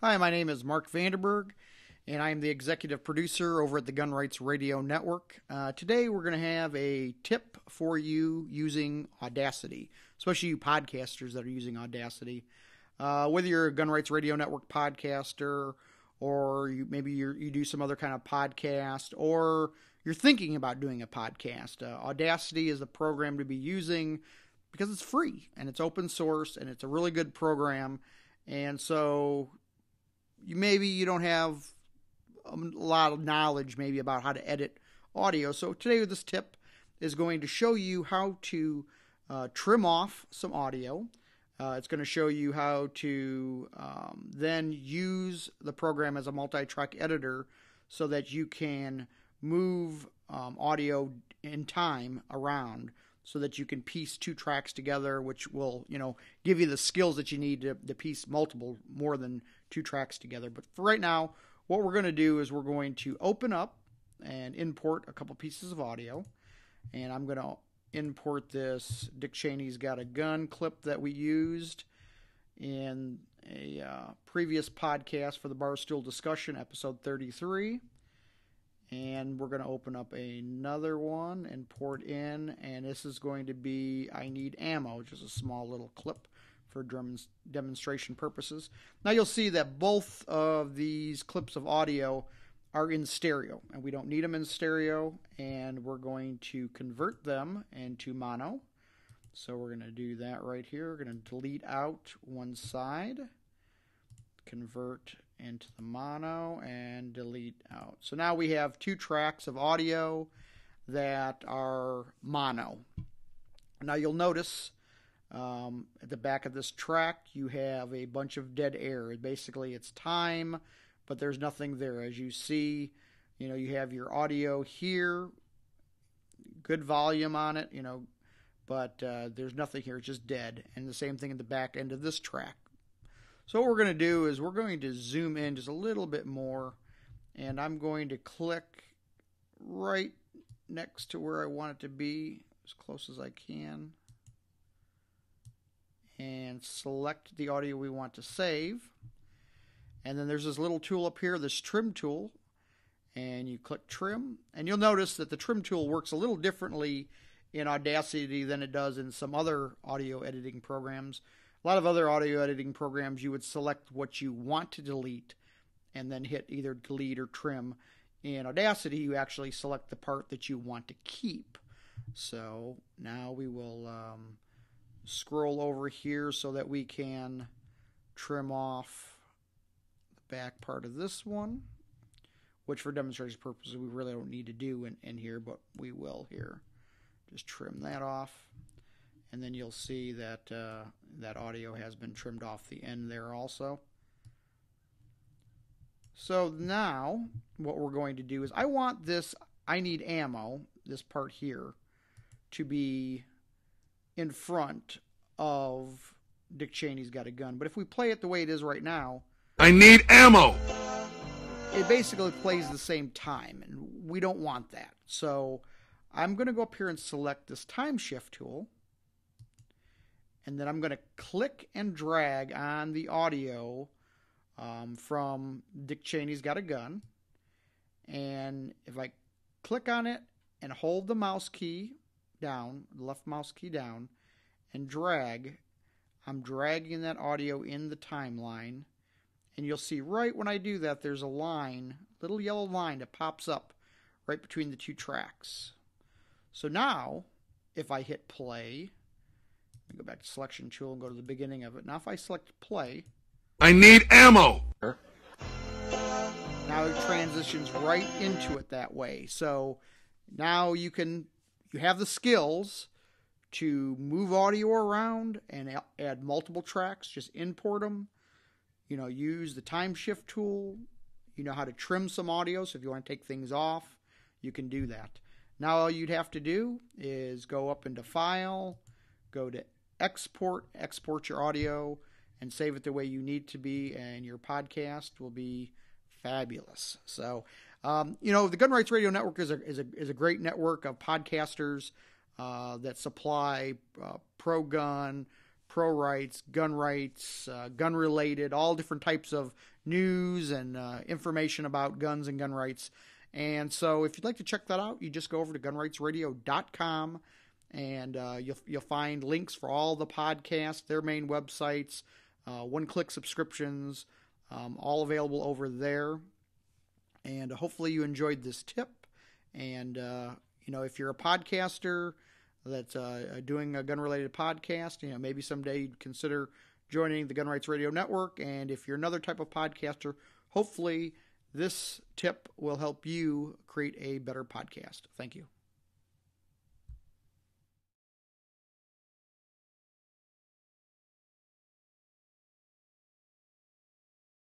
Hi, my name is Mark Vanderberg, and I am the executive producer over at the Gun Rights Radio Network. Today, we're going to have a tip for you using Audacity, especially you podcasters that are using Audacity. Whether you're a Gun Rights Radio Network podcaster, or you do some other kind of podcast, or you're thinking about doing a podcast, Audacity is the program to be using because it's free and it's open source and it's a really good program. And so you don't have a lot of knowledge maybe about how to edit audio. So today this tip is going to show you how to trim off some audio. It's going to show you how to then use the program as a multi-track editor so that you can move audio in time around so that you can piece two tracks together, which will, give you the skills that you need to piece more than two tracks together. But for right now, what we're going to do is we're going to open up and import a couple pieces of audio. And I'm going to import this Dick Cheney's Got a Gun clip that we used in a previous podcast for the Barstool Discussion, episode 33. And we're going to open up another one and port in, and this is going to be I Need Ammo, which is a small little clip for demonstration purposes. Now you'll see that both of these clips of audio are in stereo, and we don't need them in stereo, and we're going to convert them into mono. So we're going to do that right here. We're going to delete out one side, convert into the mono, and delete out. So now we have two tracks of audio that are mono. Now you'll notice at the back of this track you have a bunch of dead air. Basically it's time, but there's nothing there. As you see, you have your audio here, good volume on it, but there's nothing here. It's just dead. And the same thing at the back end of this track. So what we're going to do is we're going to zoom in just a little bit more, and I'm going to click right next to where I want it to be, as close as I can, and select the audio we want to save. And then there's this little tool up here, this trim tool, and you click trim, and you'll notice that the trim tool works a little differently in Audacity than it does in some other audio editing programs. A lot of other audio editing programs, you would select what you want to delete and then hit either delete or trim. In Audacity, you actually select the part that you want to keep. So now we will scroll over here so that we can trim off the back part of this one, which for demonstration purposes we really don't need to do in here, but we will here. Just trim that off. And then you'll see that that audio has been trimmed off the end there also. So now what we're going to do is I want this I Need Ammo, this part here, to be in front of Dick Cheney's Got a Gun. But if we play it the way it is right now, I need ammo! It basically plays the same time, and we don't want that. So I'm going to go up here and select this time shift tool. And then I'm going to click and drag on the audio from Dick Cheney's Got a Gun. And if I click on it and hold the mouse key down, the left mouse key down, and drag, I'm dragging that audio in the timeline. And you'll see right when I do that, there's a line, little yellow line that pops up right between the two tracks. So now, if I hit play, go back to selection tool and go to the beginning of it. Now if I select play, I need ammo! Now it transitions right into it that way. So now you have the skills to move audio around and add multiple tracks. Just import them. Use the time shift tool. You know how to trim some audio, so if you want to take things off, you can do that. Now all you'd have to do is go up into File, go to export your audio, and save it the way you need to be, and your podcast will be fabulous. So, the Gun Rights Radio Network is a great network of podcasters that supply pro gun, pro rights, gun related, all different types of news and information about guns and gun rights. And so if you'd like to check that out, you just go over to gunrightsradio.com, and you'll find links for all the podcasts, their main websites, one-click subscriptions, all available over there. And hopefully you enjoyed this tip. And, if you're a podcaster that's doing a gun-related podcast, maybe someday you'd consider joining the Gun Rights Radio Network. And if you're another type of podcaster, hopefully this tip will help you create a better podcast. Thank you.